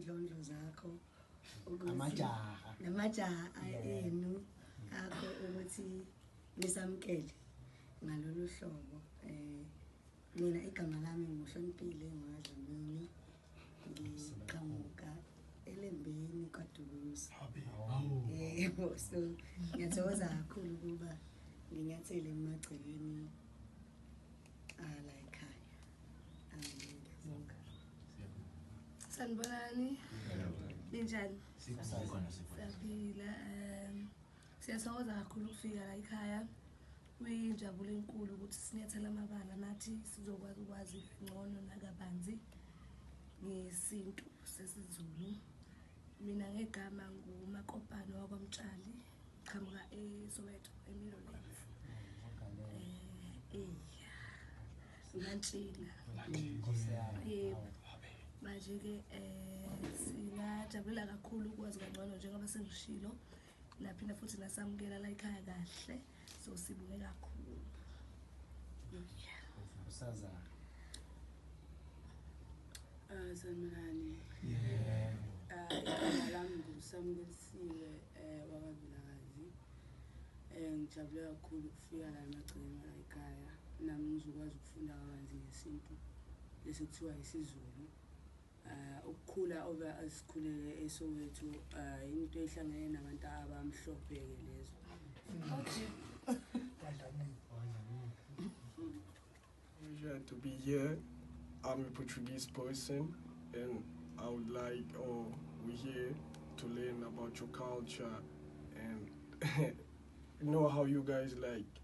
indlondlo zakho Amajaha enu akho ukuthi nisamkele ngalolu hlobo. Mina igama lami nguHloniphile Mojalove, ngiqhamuka elembeni kwaDuluzi. So ngiyathokoza kakhulu ukuba nginyathele emagcekeni la ekhaya. Sanibonani. Ninjani? Siyaphila. Siyathokoza kakhulu ukufika la ekhaya. Kuyinjabulo enkulu ukuthi sinyathele amabala nathi sizokwazi ngcono nakabanzi ngesintu sesiZulu. Mina ngegama nguMakopane wakwamtshali, qhamuka eSoweto eMilolove. Ngantshila. Manje ke singajabulela kakhulu ukwazi kangcono njengoba sengishilo naphinda futhi nasamukela la ekhaya kahle, so sibuke kakhulu. Sanibonani. Igama lami nguSamukeliwe wakwaVilakazi. Ngijabule kakhulu ukufika la emagcekeni la ekhaya. Nami ngizokwazi ukufunda kabanzi ngesintu lesikuthiwa isiZulu. Ukukhula asikhulele eSoweto into ehlangene nabantu abamhlophe ke lezo. Pleasure to be here. I'm a Portuguese person and I would like, we're here to learn about your culture and know how you guys like.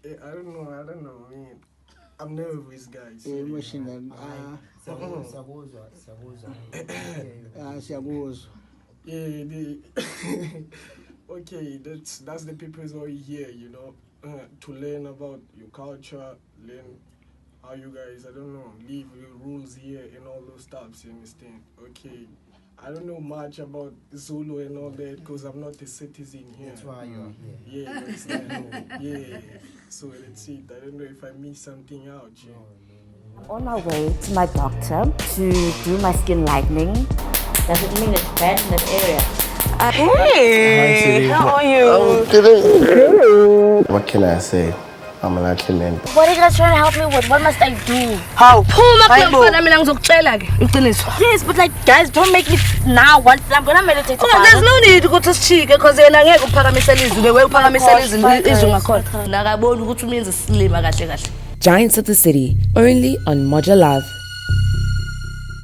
I don't know, I mean, I'm nervous, guys. Okay, that's the purpose of here, you know, to learn about your culture, learn how you guys, I don't know, live your rules here and all those stuffs, you understand? Okay, I don't know much about Zulu and all that because I'm not a citizen here. That's why you're here. Yeah, you understand? Yeah, so that's it. I don't know if I miss something out. Yeah. On my way to my doctor to do my skin lightening. Doesn't mean it's bad in that area. Hey, how are you? What can I say? I'm an man. What are you guys trying to help me with? What must I do? How? Yes, but like, guys, don't make me now. Once I'm gonna meditate. Oh, there's no need to go to cheek because they're not going to paramesalism. The way paramesalism is Giants of the City, only on Mojalove.